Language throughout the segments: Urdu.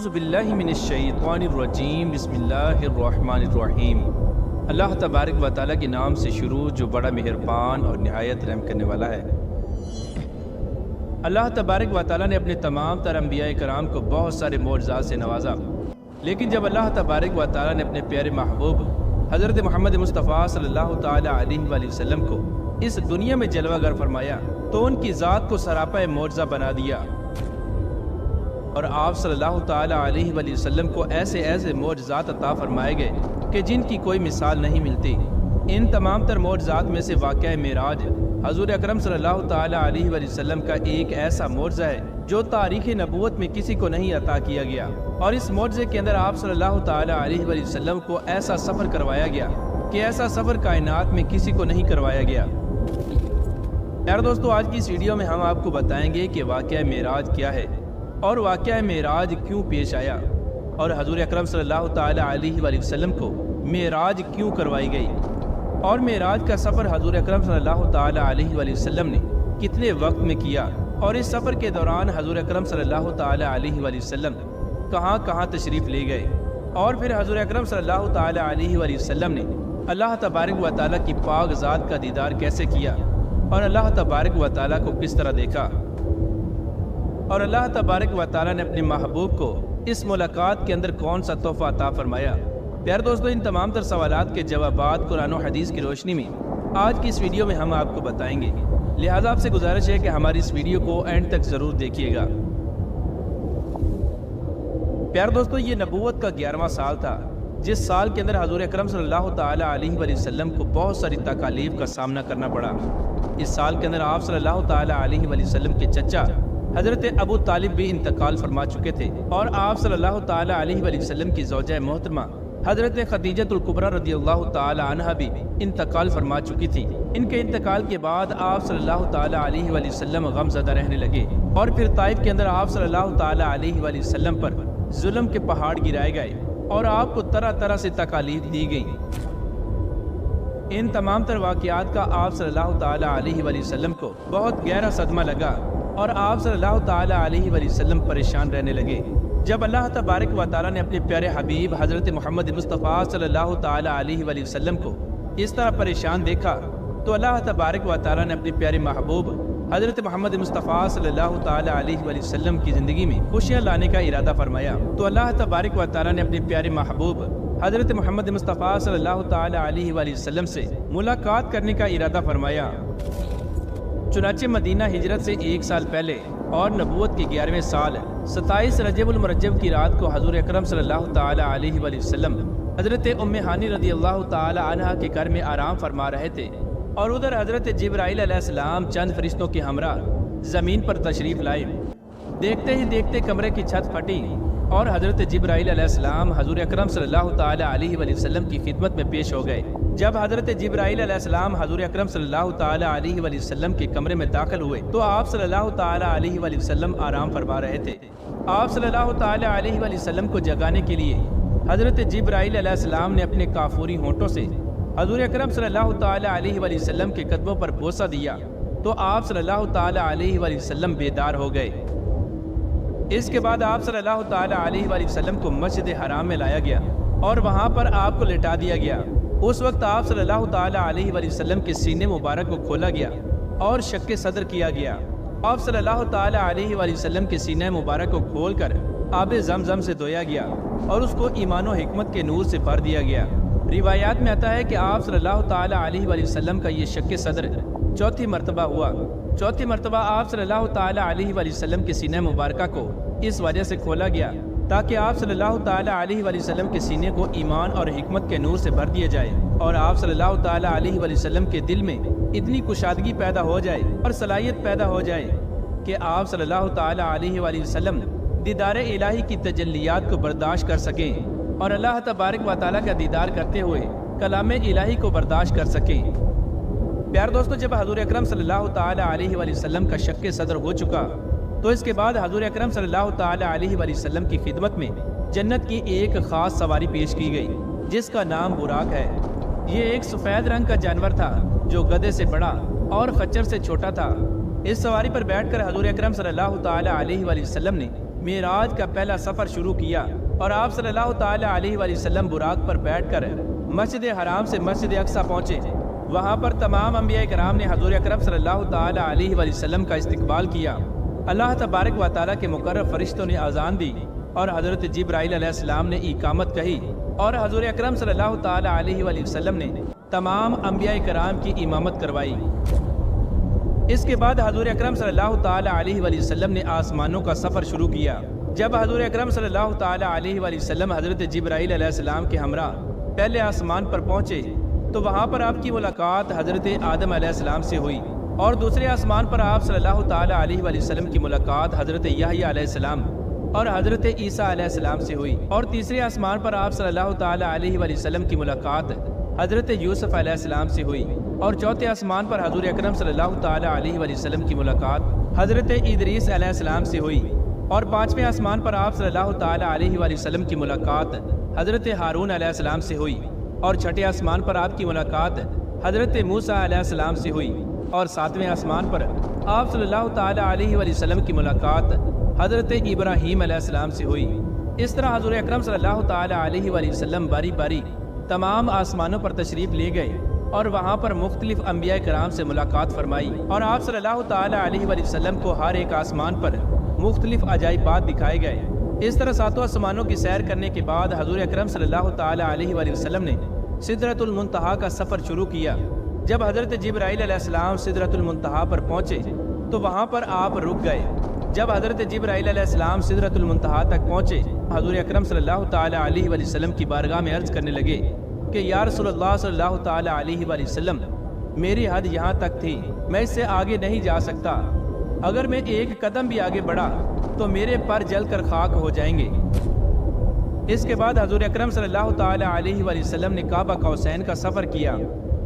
اعوذ باللہ من الشیطان الرجیم بسم اللہ الرحمن الرحیم۔ اللہ تبارک و تعالیٰ کے نام سے شروع جو بڑا مہربان اور نہایت رحم کرنے والا ہے۔ اللہ تبارک و تعالیٰ نے اپنے تمام تر انبیاء کرام کو بہت سارے معجزات سے نوازا، لیکن جب اللہ تبارک و تعالیٰ نے اپنے پیارے محبوب حضرت محمد مصطفیٰ صلی اللہ تعالیٰ علیہ وآلہ وسلم کو اس دنیا میں جلوہ گر فرمایا تو ان کی ذات کو سراپا معجزہ بنا دیا، اور آپ صلی اللہ تعالیٰ علیہ وآلہ وسلم کو ایسے ایسے معجزات عطا فرمائے گئے کہ جن کی کوئی مثال نہیں ملتی۔ ان تمام تر معجزات میں سے واقعہ معراج حضور اکرم صلی اللہ تعالیٰ علیہ وآلہ وسلم کا ایک ایسا معجزہ ہے جو تاریخ نبوت میں کسی کو نہیں عطا کیا گیا، اور اس معجزے کے اندر آپ صلی اللہ تعالیٰ علیہ وآلہ وسلم کو ایسا سفر کروایا گیا کہ ایسا سفر کائنات میں کسی کو نہیں کروایا گیا۔ یار دوستو، آج کی اس ویڈیو میں ہم آپ کو بتائیں گے کہ واقعہ معراج کیا ہے اور واقعہ معراج کیوں پیش آیا، اور حضور اکرم صلی اللہ تعالیٰ علیہ وآلہ وسلم کو معراج کیوں کروائی گئی، اور معراج کا سفر حضور اکرم صلی اللہ تعالیٰ علیہ وآلہ وسلم نے کتنے وقت میں کیا، اور اس سفر کے دوران حضور اکرم صلی اللہ تعالیٰ علیہ وآلہ وسلم کہاں کہاں تشریف لے گئے، اور پھر حضور اکرم صلی اللہ تعالیٰ علیہ وآلہ وسلم نے اللہ تبارک و تعالیٰ کی پاک ذات کا دیدار کیسے کیا، اور اللہ تبارک و تعالیٰ کو کس طرح دیکھا، اور اللہ تبارک و تعالیٰ نے اپنے محبوب کو اس ملاقات کے اندر کون سا تحفہ عطا فرمایا۔ پیارے دوستو، ان تمام تر سوالات کے جوابات قرآن و حدیث کی روشنی میں آج کی اس ویڈیو میں ہم آپ کو بتائیں گے، لہٰذا آپ سے گزارش ہے کہ ہماری اس ویڈیو کو اینڈ تک ضرور دیکھیے گا۔ پیارے دوستو، یہ نبوت کا 11واں سال تھا، جس سال کے اندر حضور اکرم صلی اللہ تعالیٰ علیہ وآلہ وسلم کو بہت ساری تکالیف کا سامنا کرنا پڑا۔ اس سال کے اندر آپ صلی اللہ تعالیٰ علیہ وآلہ وسلم کے چچا حضرت ابو طالب بھی انتقال فرما چکے تھے، اور آپ صلی اللہ تعالیٰ علیہ وآلہ وسلم کی زوجہ محترمہ حضرت خدیجہ الکبریٰ رضی اللہ تعالیٰ عنہا بھی انتقال فرما چکی تھی۔ ان کے انتقال کے بعد آپ صلی اللہ تعالیٰ علیہ وآلہ وسلم غم زدہ رہنے لگے، اور پھر طائف کے اندر آپ صلی اللہ تعالیٰ علیہ وآلہ وسلم پر ظلم کے پہاڑ گرائے گئے، اور آپ کو طرح طرح سے تکالیف دی گئیں۔ ان تمام تر واقعات کا آپ صلی اللہ تعالیٰ علیہ وآلہ وسلم کو بہت گہرا صدمہ لگا، اور آپ صلی اللہ تعالیٰ علیہ وآلہ وسلم پریشان رہنے لگے۔ جب اللہ تبارک و تعالیٰ نے اپنے پیارے حبیب حضرت محمد مصطفیٰ صلی اللہ تعالیٰ علیہ وآلہ وسلم کو اس طرح پریشان دیکھا تو اللہ تبارک و تعالیٰ نے اپنے پیارے محبوب حضرت محمد مصطفیٰ صلی اللہ تعالیٰ علیہ وآلہ وسلم کی زندگی میں خوشیاں لانے کا ارادہ فرمایا، تو اللہ تبارک و تعالیٰ نے اپنے پیارے محبوب حضرت محمد مصطفیٰ صلی اللہ تعالیٰ علیہ وآلہ وسلم سے ملاقات کرنے کا ارادہ فرمایا۔ چنانچہ مدینہ ہجرت سے 1 سال پہلے اور نبوت کے 11ویں سال 27 رجب المرجب کی رات کو حضور اکرم صلی اللہ تعالیٰ علیہ وآلہ وسلم حضرت ام ہانی رضی اللہ تعالیٰ عنہا کے گھر میں آرام فرما رہے تھے، اور ادھر حضرت جبرائیل علیہ السلام چند فرشتوں کے ہمراہ زمین پر تشریف لائے۔ دیکھتے ہی دیکھتے کمرے کی چھت پھٹی، اور حضرت جبرائیل علیہ السلام حضور اکرم صلی اللہ تعالیٰ علیہ وآلہ وسلم کی خدمت میں پیش ہو گئے۔ جب حضرت جبرائیل علیہ السلام حضور اکرم صلی اللہ تعالیٰ علیہ وآلہ وسلم کے کمرے میں داخل ہوئے تو آپ صلی اللہ تعالیٰ علیہ وآلہ وسلم آرام فرما رہے تھے۔ آپ صلی اللہ تعالیٰ علیہ وآلہ وسلم کو جگانے کے لیے حضرت جبرائیل علیہ السلام نے اپنے کافوری ہونٹوں سے حضور اکرم صلی اللہ تعالیٰ علیہ وآلہ وسلم کے قدموں پر بوسہ دیا، تو آپ صلی اللہ تعالیٰ علیہ وآلہ وسلم بیدار ہو گئے۔ اس کے بعد آپ صلی اللہ تعالیٰ علیہ وآلہ وسلم کو مسجد حرام میں لایا گیا، اور وہاں پر آپ کو لٹا دیا گیا۔ اس وقت آپ صلی اللہ تعالیٰ علیہ وآلہ وسلم کے سینے مبارک کو کھولا گیا اور شق صدر کیا گیا۔ آپ صلی اللہ تعالیٰ علیہ وآلہ وسلم کے سینہ مبارک کو کھول کر آب زمزم سے دھویا گیا، اور اس کو ایمان و حکمت کے نور سے بھر دیا گیا۔ روایات میں آتا ہے کہ آپ صلی اللہ تعالیٰ علیہ وآلہ وسلم کا یہ شق صدر 4تھی مرتبہ ہوا۔ 4تھی مرتبہ آپ صلی اللہ تعالیٰ علیہ وآلہ وسلم کے سینہ مبارکہ کو اس وجہ سے کھولا گیا تاکہ آپ صلی اللہ تعالیٰ علیہ وآلہ وسلم کے سینے کو ایمان اور حکمت کے نور سے بھر دیا جائے، اور آپ صلی اللہ تعالیٰ علیہ وآلہ وسلم کے دل میں اتنی کشادگی پیدا ہو جائے اور صلاحیت پیدا ہو جائے کہ آپ صلی اللہ تعالیٰ علیہ وآلہ وسلم دیدار الہی کی تجلیات کو برداشت کر سکیں، اور اللہ تبارک و تعالیٰ کا دیدار کرتے ہوئے کلام الہی کو برداشت کر سکیں۔ پیار دوستو، جب حضور اکرم صلی اللہ تعالیٰ علیہ وآلہ وسلم کا شق صدر ہو چکا تو اس کے بعد حضور اکرم صلی اللہ تعالیٰ علیہ وآلہ وسلم کی خدمت میں جنت کی ایک خاص سواری پیش کی گئی جس کا نام براق ہے۔ یہ ایک سفید رنگ کا جانور تھا جو گدھے سے بڑا اور خچر سے چھوٹا تھا۔ اس سواری پر بیٹھ کر حضور اکرم صلی اللہ تعالی علیہ وآلہ وسلم نے معراج کا پہلا سفر شروع کیا اور آپ صلی اللہ تعالی علیہ وآلہ وسلم براق پر بیٹھ کر مسجد حرام سے مسجد اقصی پہنچے۔ وہاں پر تمام انبیاء کرام نے حضور اکرم صلی اللہ تعالی علیہ وآلہ وسلم کا استقبال کیا۔ اللہ تبارک و تعالیٰ کے مقرر فرشتوں نے اذان دی اور حضرت جبرائیل علیہ السلام نے اقامت کہی اور حضور اکرم صلی اللہ تعالی علیہ وآلہ وسلم نے تمام انبیاء کرام کی امامت کروائی۔ اس کے بعد حضور اکرم صلی اللہ تعالی علیہ وآلہ وسلم نے آسمانوں کا سفر شروع کیا۔ جب حضور اکرم صلی اللہ تعالی علیہ وآلہ وسلم حضرت جبرائیل علیہ السلام کے ہمراہ پہلے آسمان پر پہنچے تو وہاں پر آپ کی ملاقات حضرت آدم علیہ السلام سے ہوئی، اور دوسرے آسمان پر آپ صلی اللہ تعالی علیہ وآلہ وسلم کی ملاقات حضرت یحییٰ علیہ السلام اور حضرت عیسیٰ علیہ السلام سے ہوئی، اور تیسرے آسمان پر آپ صلی اللہ تعالی علیہ وآلہ وسلم کی ملاقات حضرت یوسف علیہ السلام سے ہوئی، اور چوتھے آسمان پر حضور اکرم صلی اللہ تعالی علیہ وآلہ وسلم کی ملاقات حضرت ادریس علیہ السلام سے ہوئی، اور پانچویں آسمان پر آپ صلی اللہ تعالی علیہ وآلہ وسلم کی ملاقات حضرت ہارون علیہ السلام سے ہوئی، اور چھٹے آسمان پر آپ کی ملاقات حضرت موسیٰ علیہ السلام سے ہوئی، اور ساتویں آسمان پر آپ صلی اللہ تعالی علیہ وآلہ وسلم کی ملاقات حضرت ابراہیم علیہ السلام سے ہوئی۔ اس طرح حضور اکرم صلی اللہ تعالی علیہ وآلہ وسلم باری باری تمام آسمانوں پر تشریف لے گئے اور وہاں پر مختلف انبیاء کرام سے ملاقات فرمائی، اور آپ صلی اللہ تعالی علیہ وآلہ وسلم کو ہر ایک آسمان پر مختلف عجائبات دکھائے گئے۔ اس طرح ساتوں آسمانوں کی سیر کرنے کے بعد حضور اکرم صلی اللہ تعالی علیہ وآلہ وسلم نے سدرۃ المنتہا کا سفر شروع کیا۔ جب حضرت جبرائیل علیہ السلام سدرۃ المنتہا پر پہنچے تو وہاں پر آپ رک گئے۔ جب حضرت جبرائیل علیہ السلام سدرۃ المنتہا تک پہنچے، حضور اکرم صلی اللہ تعالی علیہ وآلہ وسلم کی بارگاہ میں عرض کرنے لگے کہ یا رسول اللہ صلی اللہ تعالی علیہ وآلہ وسلم، میری حد یہاں تک تھی، میں اس سے آگے نہیں جا سکتا، اگر میں ایک قدم بھی آگے بڑھا تو میرے پر جل کر خاک ہو جائیں گے۔ اس کے بعد حضور اکرم صلی اللہ تعالی علیہ وآلہ وسلم نے کعبہ قوسین کا سفر کیا،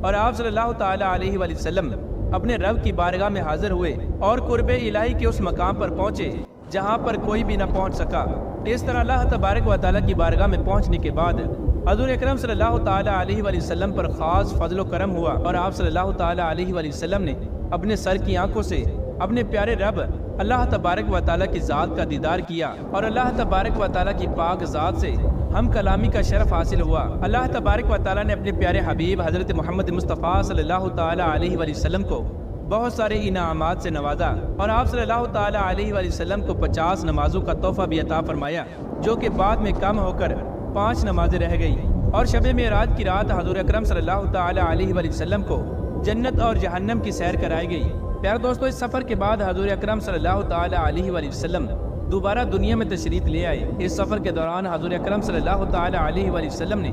اور آپ صلی اللہ تعالی علیہ وآلہ وسلم اپنے رب کی بارگاہ میں حاضر ہوئے اور قرب الہی کے اس مقام پر پہنچے جہاں پر کوئی بھی نہ پہنچ سکا۔ اس طرح اللہ تبارک و تعالیٰ کی بارگاہ میں پہنچنے کے بعد حضور اکرم صلی اللہ تعالی علیہ وآلہ وسلم پر خاص فضل و کرم ہوا، اور آپ صلی اللہ تعالی علیہ وآلہ وسلم نے اپنے سر کی آنکھوں سے اپنے پیارے رب اللہ تبارک و تعالیٰ کی ذات کا دیدار کیا، اور اللہ تبارک و تعالیٰ کی پاک ذات سے ہم کلامی کا شرف حاصل ہوا۔ اللہ تبارک و تعالیٰ نے اپنے پیارے حبیب حضرت محمد مصطفیٰ صلی اللہ تعالی علیہ وآلہ وسلم کو بہت سارے انعامات سے نوازا، اور آپ صلی اللہ تعالی علیہ وآلہ وسلم کو 50 نمازوں کا تحفہ بھی عطا فرمایا، جو کہ بعد میں کم ہو کر 5 نمازیں رہ گئی، اور شب معراج کی رات حضور اکرم صلی اللہ تعالی علیہ وآلہ وسلم کو جنت اور جہنم کی سیر کرائی گئی۔ پیارے دوستو، اس سفر کے بعد حضور اکرم صلی اللہ تعالی علیہ وآلہ وسلم دوبارہ دنیا میں تشریف لے آئے۔ اس سفر کے دوران حضور اکرم صلی اللہ تعالی علیہ وآلہ وسلم نے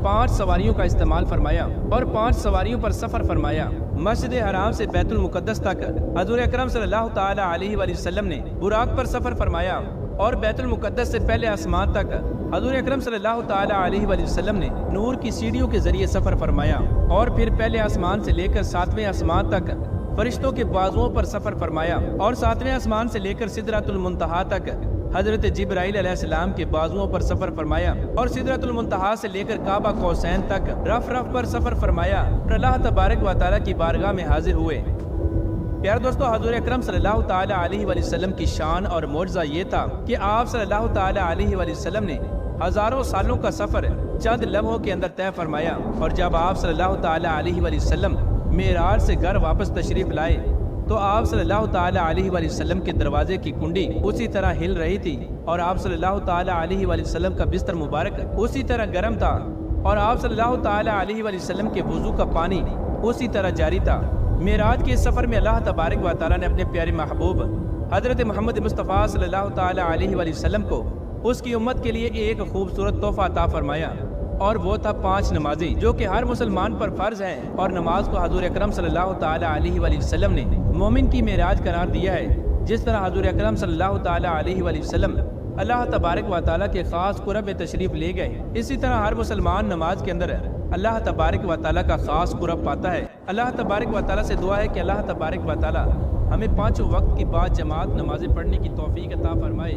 5 سواریوں کا استعمال فرمایا اور 5 سواریوں پر سفر فرمایا۔ مسجد حرام سے بیت المقدس تک حضور اکرم صلی اللہ تعالی علیہ وآلہ وسلم نے براق پر سفر فرمایا، اور بیت المقدس سے پہلے آسمان تک حضور اکرم صلی اللہ تعالی علیہ وآلہ وسلم نے نور کی سیڑھیوں کے ذریعے سفر فرمایا، اور پھر پہلے آسمان سے لے کر 7ویں آسمان تک فرشتوں کے بازوؤں پر سفر فرمایا، اور 7ویں آسمان سے لے کر سدرۃ المنتہا تک حضرت جبرائیل علیہ السلام کے بازوؤں پر سفر فرمایا، اور سدرۃ المنتہا سے لے کر کعبہ قوسین تک رف رف پر سفر فرمایا، اور اللہ تبارک و تعالیٰ کی بارگاہ میں حاضر ہوئے۔ پیارے دوستو، حضور اکرم صلی اللہ تعالی علیہ وآلہ وسلم کی شان اور معجزہ یہ تھا کہ آپ صلی اللہ تعالی علیہ وآلہ وسلم نے ہزاروں سالوں کا سفر چند لمحوں کے اندر طے فرمایا، اور جب آپ صلی اللہ تعالی علیہ وآلہ وسلم معراج سے گھر واپس تشریف لائے تو آپ صلی اللہ تعالی علیہ وآلہ وسلم کے دروازے کی کنڈی اسی طرح ہل رہی تھی، اور آپ صلی اللہ تعالی علیہ وآلہ وسلم کا بستر مبارک اسی طرح گرم تھا، اور آپ صلی اللہ تعالی علیہ وآلہ وسلم کے وضو کا پانی اسی طرح جاری تھا۔ معراج کے اس سفر میں اللہ تبارک و تعالیٰ نے اپنے پیارے محبوب حضرت محمد مصطفیٰ صلی اللہ تعالی علیہ وآلہ وسلم کو اس کی امت کے لیے ایک خوبصورت تحفہ عطا فرمایا، اور وہ تھا 5 نمازیں جو کہ ہر مسلمان پر فرض ہیں، اور نماز کو حضور اکرم صلی اللہ تعالی علیہ وآلہ وسلم نے مومن کی معراج قرار دیا ہے۔ جس طرح حضور اکرم صلی اللہ تعالی علیہ وآلہ وسلم اللہ تبارک و تعالیٰ کے خاص قرب میں تشریف لے گئے، اسی طرح ہر مسلمان نماز کے اندر اللہ تبارک و تعالیٰ کا خاص قرب پاتا ہے۔ اللہ تبارک و تعالیٰ سے دعا ہے کہ اللہ تبارک و تعالیٰ ہمیں 5 وقت کی بعد جماعت نمازیں پڑھنے کی توفیق عطا فرمائے۔